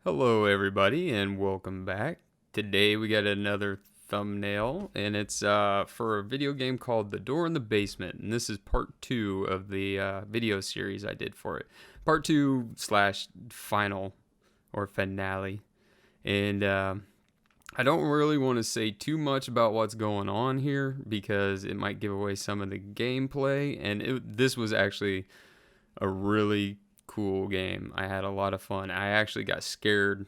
Hello, everybody, and welcome back. Today we got another thumbnail, and it's for a video game called The Door in the Basement, and this is part two of the video series I did for it. Part two slash final or finale, and I don't really want to say too much about what's going on here because it might give away some of the gameplay, and this was actually a really cool game. I had a lot of fun. I actually got scared,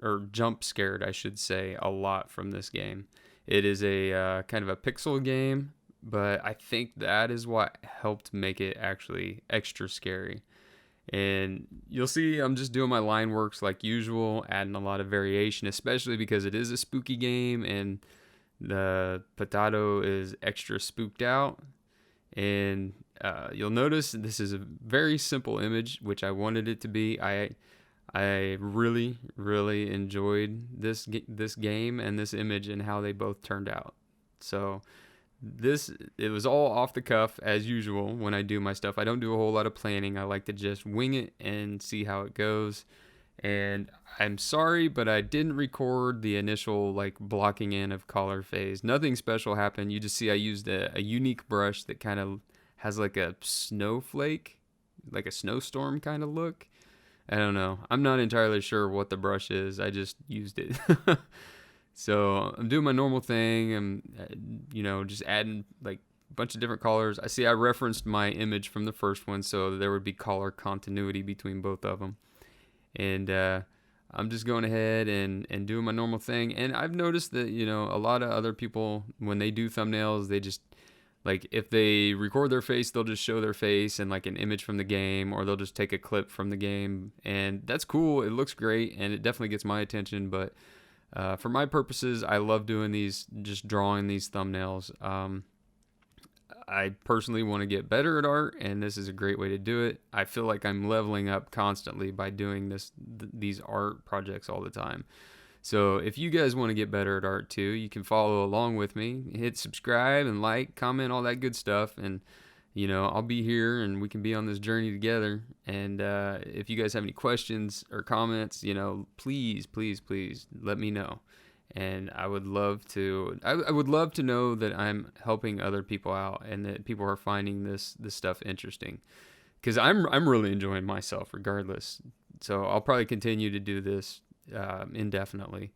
or jump scared, I should say, a lot from this game. It is a kind of a pixel game, but I think that is what helped make it actually extra scary. And you'll see I'm just doing my line works like usual, adding a lot of variation, especially because it is a spooky game and the potato is extra spooked out. And you'll notice this is a very simple image, which I wanted it to be. I really enjoyed this game and this image and how they both turned out. So it was all off the cuff as usual when I do my stuff. I don't do a whole lot of planning. I like to just wing it and see how it goes. And I'm sorry, but I didn't record the initial like blocking in of color phase. Nothing special happened. You just see I used a unique brush that kind of has like a snowflake, like a snowstorm kind of look. I don't know. I'm not entirely sure what the brush is. I just used it. So I'm doing my normal thing. I'm, just adding like a bunch of different colors. I see I referenced my image from the first one, so there would be color continuity between both of them. And I'm just going ahead and doing my normal thing. And I've noticed that, a lot of other people, when they do thumbnails, they just, like, if they record their face, they'll just show their face and, like, an image from the game, or they'll just take a clip from the game. And that's cool. It looks great, and it definitely gets my attention. But for my purposes, I love doing these, just drawing these thumbnails. I personally want to get better at art, and this is a great way to do it. I feel like I'm leveling up constantly by doing these art projects all the time. So if you guys want to get better at art too, you can follow along with me. Hit subscribe and like, comment, all that good stuff, and I'll be here, and we can be on this journey together. And if you guys have any questions or comments, please, please, please let me know. And I would love to. I would love to know that I'm helping other people out and that people are finding this stuff interesting. Because I'm really enjoying myself regardless. So I'll probably continue to do this indefinitely.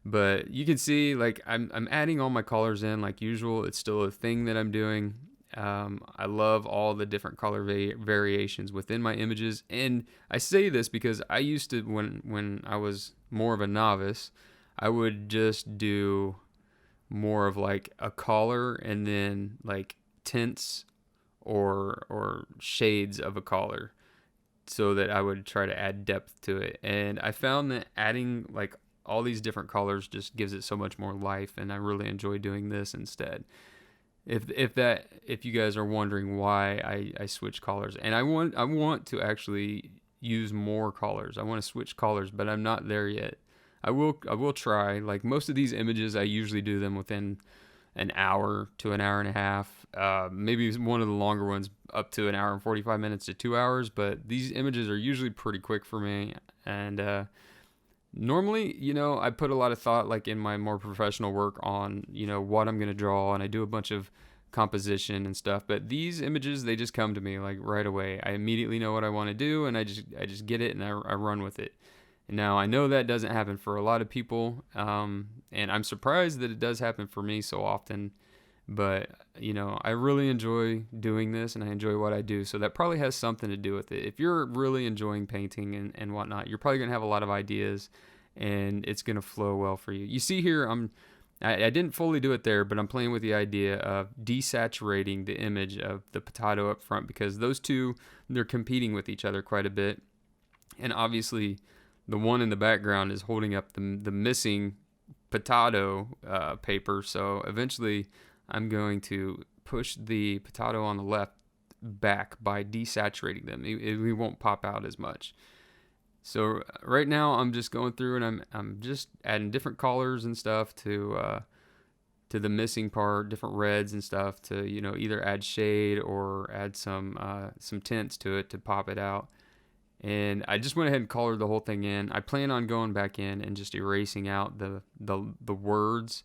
But you can see, like, I'm adding all my colors in like usual. It's still a thing that I'm doing. I love all the different color variations within my images, and I say this because I used to, when I was more of a novice, I would just do more of like a color and then like tints or shades of a color, so that I would try to add depth to it. And I found that adding like all these different colors just gives it so much more life, and I really enjoy doing this instead. If you guys are wondering why I switch colors, and I want to actually use more colors. I want to switch colors, but I'm not there yet. I will try. Like most of these images, I usually do them within an hour to an hour and a half. Maybe one of the longer ones up to an hour and 45 minutes to 2 hours. But these images are usually pretty quick for me. And normally, I put a lot of thought, like in my more professional work, on what I'm gonna draw, and I do a bunch of composition and stuff. But these images, they just come to me like right away. I immediately know what I want to do, and I just get it, and I run with it. Now, I know that doesn't happen for a lot of people, and I'm surprised that it does happen for me so often. But, I really enjoy doing this, and I enjoy what I do, so that probably has something to do with it. If you're really enjoying painting and whatnot, you're probably going to have a lot of ideas, and it's going to flow well for you. You see here, I didn't fully do it there, but I'm playing with the idea of desaturating the image of the potato up front, because those two, they're competing with each other quite a bit. And obviously, the one in the background is holding up the missing potato paper. So eventually, I'm going to push the potato on the left back by desaturating them. It won't pop out as much. So right now, I'm just going through, and I'm just adding different colors and stuff to the missing part, different reds and stuff, to either add shade or add some tints to it to pop it out. And I just went ahead and colored the whole thing in. I plan on going back in and just erasing out the words.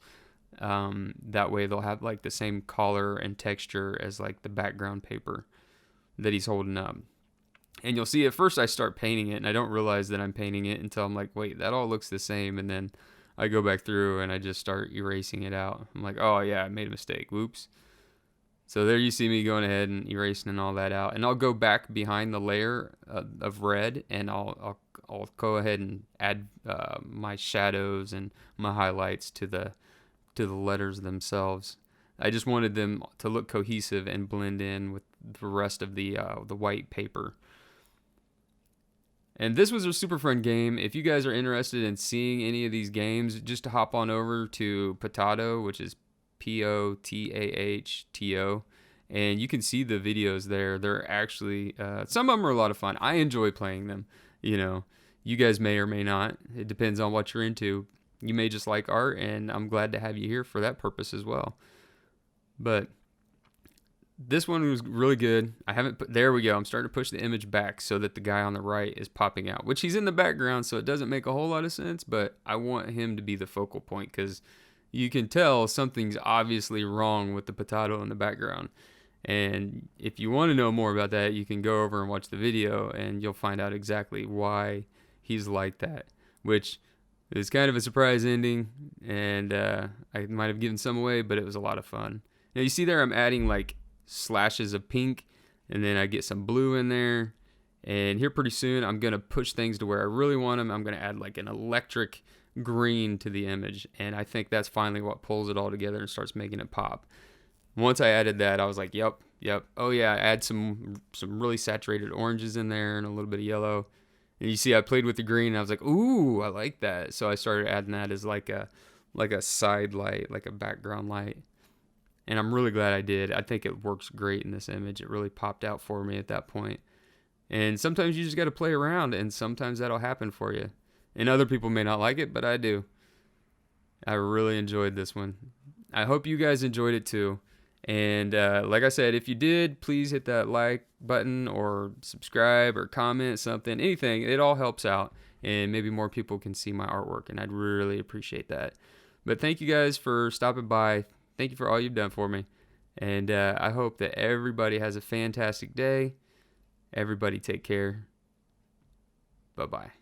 That way they'll have like the same color and texture as like the background paper that he's holding up. And you'll see at first I start painting it and I don't realize that I'm painting it until I'm like, wait, that all looks the same. And then I go back through and I just start erasing it out. I'm like, oh yeah, I made a mistake. Whoops. So there you see me going ahead and erasing and all that out. And I'll go back behind the layer of red and I'll go ahead and add my shadows and my highlights to the letters themselves. I just wanted them to look cohesive and blend in with the rest of the white paper. And this was a super fun game. If you guys are interested in seeing any of these games, just hop on over to Potato, which is Potahto, and you can see the videos there. They're actually, some of them are a lot of fun. I enjoy playing them. You know, you guys may or may not. It depends on what you're into. You may just like art, and I'm glad to have you here for that purpose as well. But this one was really good. There we go. I'm starting to push the image back so that the guy on the right is popping out, which he's in the background, so it doesn't make a whole lot of sense, but I want him to be the focal point because you can tell something's obviously wrong with the potato in the background. And if you want to know more about that, you can go over and watch the video and you'll find out exactly why he's like that, which is kind of a surprise ending, and I might have given some away, but it was a lot of fun. Now you see there I'm adding like slashes of pink, and then I get some blue in there, and here pretty soon I'm going to push things to where I really want them. I'm going to add like an electric green to the image, and I think that's finally what pulls it all together and starts making it pop. Once I added that, I was like, yep. Oh yeah, add some really saturated oranges in there and a little bit of yellow. And you see I played with the green, and I was like, ooh, I like that. So I started adding that as like a side light, like a background light. And I'm really glad I did. I think it works great in this image. It really popped out for me at that point. And sometimes you just got to play around, and sometimes that'll happen for you. And other people may not like it, but I do. I really enjoyed this one. I hope you guys enjoyed it too. And like I said, if you did, please hit that like button or subscribe or comment something, anything. It all helps out, and maybe more people can see my artwork, and I'd really appreciate that. But thank you guys for stopping by. Thank you for all you've done for me. And I hope that everybody has a fantastic day. Everybody take care. Bye-bye.